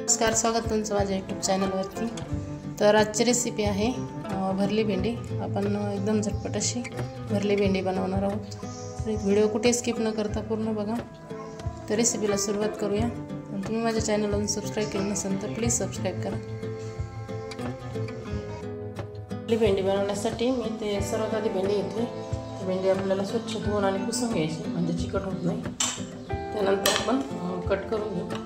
नमस्कार, स्वागत तुमचं माझ्या यूट्यूब चॅनलवरती। तर आजची रेसिपी आहे भरली भेंडी। आपण एकदम झटपट अशी भरली भेंडी बनवणार आहोत। तर व्हिडिओ कुठे स्किप न करता पूर्ण बघा। तर रेसिपीला सुरुवात करूया। तुम्ही माझ्या चॅनलला सबस्क्राइब केलं नसेल तर प्लीज सबस्क्राइब करा। भरली भेंडी बनवण्यासाठी मी ते सर्वात आधी भेंडी घेतली। भेंडी आपल्याला स्वच्छ धुवून आणि पुसून घ्यायची म्हणजे चिकट होत नाही। त्यानंतर आपण कट करून घेऊ।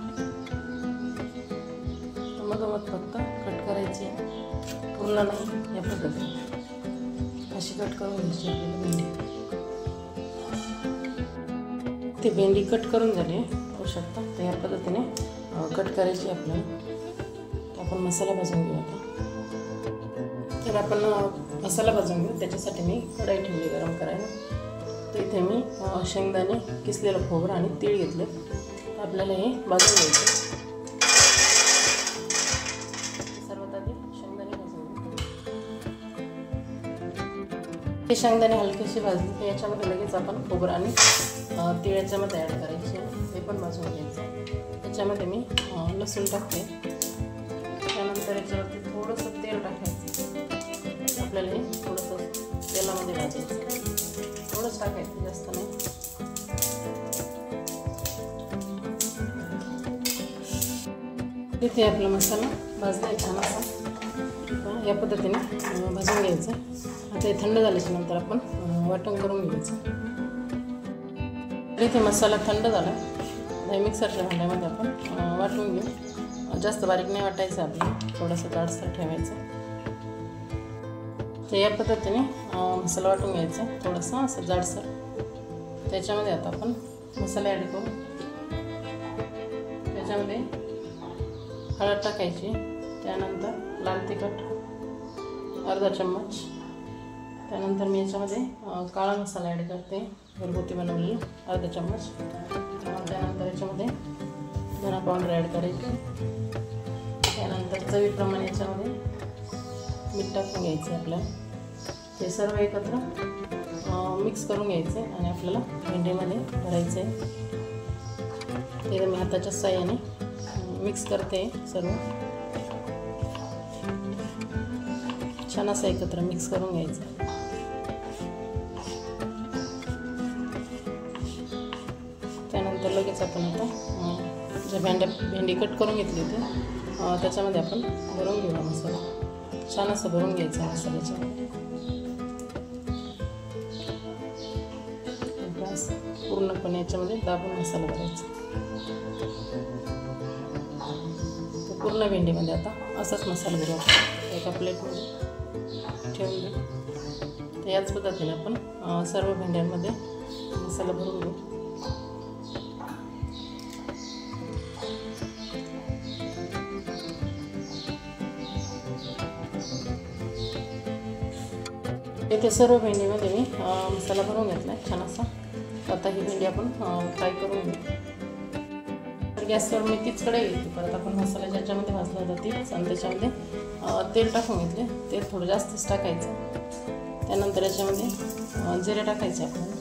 मधोमध फक्त कट करायची, पूर्ण नाही। या पद्धतीने अशी कट करून घ्यायची भेंडी। ती भेंडी कट करून झाली होऊ शकता। तर या पद्धतीने कट करायची आपल्याला। आपण मसाला भाजून घेऊ आता। तर आपण मसाला भाजून घेऊ। त्याच्यासाठी मी कढई ठेवली गरम करायला। तर इथे मी शेंगदाणे, किसलेलं खोबरं आणि तीळ घेतले। आपल्याला हे भाजून घ्यायचे। हे शेंगदाणे हलकेसे भाजले की याच्यामध्ये लगेच आपण खोबरं आणि तीळ याच्यामध्ये ॲड करायचे। हे पण भाजून घ्यायचं। याच्यामध्ये मी लसूण टाकते। त्यानंतर याच्यावरती थोडंसं तेल टाकायचं। आपल्याला हे थोडंसं तेलामध्ये भाजायचं। थोडंच टाकायचं, जास्त नाही। इथे आपला मसाला भाजला छान असा। या पद्धतीने भाजून घ्यायचं। आता हे थंड झाल्याच्या नंतर आपण वाटण करून घ्यायचं। इथे मसाला थंड झाला। मिक्सरच्या भांड्यामध्ये आपण वाटून घेऊ। जास्त बारीक नाही वाटायचं, आपल्याला थोडंसं जाडसर ठेवायचं। तर या पद्धतीने मसाला वाटून घ्यायचा, थोडासा असं जाडसर। त्याच्यामध्ये आता आपण मसाला ॲड करू। त्याच्यामध्ये हळद टाकायची। त्यानंतर लाल तिखट अर्धा चम्मच। त्यानंतर मी याच्यामध्ये काळा मसाला ॲड करते, घरगुती बनवलेला अर्धा चम्मच। त्यानंतर याच्यामध्ये धना पावडर ॲड करायची। त्यानंतर चवीप्रमाणे याच्यामध्ये मीठ टाकून घ्यायचं आपल्याला। हे सर्व एकत्र मिक्स करून घ्यायचे आणि आपल्याला भेंडीमध्ये भरायचं आहे। ते मी हाताच्या साहाय्याने मिक्स करते सर्व। छान असं एकत्र मिक्स करून घ्यायचं। त्यानंतर लगेच आपण आता ज्या भेंडी कट करून घेतली होती त्याच्यामध्ये आपण भरून घेऊ मसाला। छान असं भरून घ्यायचं मसाल्याच्यामध्ये। पूर्णपणे याच्यामध्ये दाबून मसाला भरायचा। पूर्ण भेंडीमध्ये आता असाच मसाला भरू आपण एका प्लेटमध्ये ठेवून देऊ। तर याच पद्धतीने आपण सर्व भेंड्यांमध्ये मसाला भरून घेऊ। इथे सर्व भेंडीमध्ये मी मसाला भरून घेतला आहे छान असा। आता ही भेंडी आपण फ्राय करून घेऊ। तर गॅसवर मी तीच कढई घेतली। परत आपण मसाला ज्याच्यामध्ये भाजला होता तीच, आणि त्याच्यामध्ये तेल टाकून घेतले। तेल थोडं जास्तच टाकायचं। त्यानंतर याच्यामध्ये जिरे टाकायचे आपल्याला।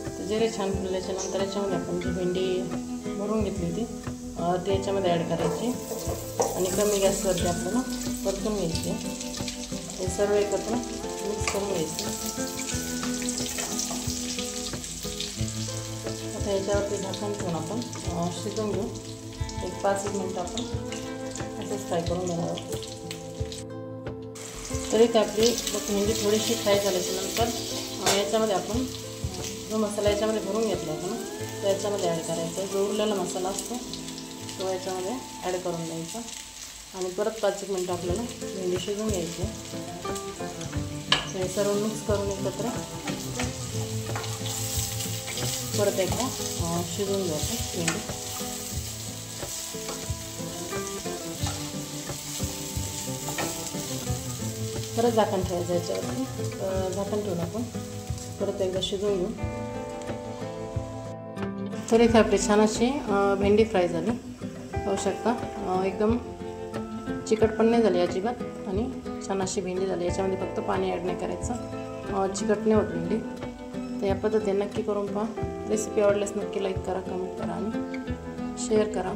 तर जिरे छान फुलल्याच्या नंतर याच्यामध्ये आपण जी भेंडी भरून घेतली होती ते याच्यामध्ये ॲड करायची आणि कमी गॅसवरती आपल्याला परतून घ्यायची। हे सर्व एकत्र मिक्स करून घ्यायचं। आता याच्यावरती झाकण ठेवून आपण शिजवून घेऊ। एक 5 मिनिट आपण असंच फ्राय करून घेणार आहोत। तरी ते आपली भेंडी थोडीशी फ्राय झाल्याच्या नंतर याच्यामध्ये आपण जो मसाला याच्यामध्ये भरून घेतला होता ना तो याच्यामध्ये ॲड करायचा। जो उरलेला मसाला असतो तो याच्यामध्ये ॲड करून द्यायचा आणि परत 5 मिनिट आपल्याला भेंडी शिजवून घ्यायची। हे सर्व मिक्स करून एकत्र परत एकदा शिजवून घ्यायचं भेंडी। परत झाकण ठेवायचं याच्यावरती। झाकण ठेवून आपण परत एकदा शिजवून घेऊ। तर इथे आपली छान अशी भेंडी फ्राय झाली पाहू शकता। एकदम चिकट पण नाही झाली अजिबात आणि छान अशी भेंडी झाली। याच्यामध्ये फक्त पाणी ॲड नाही करायचं, चिकट नाही होत भेंडी। तर या पद्धतीने नक्की करून पहा। रेसिपी आवडल्यास नक्की लाईक करा, कमेंट करा आणि शेअर करा।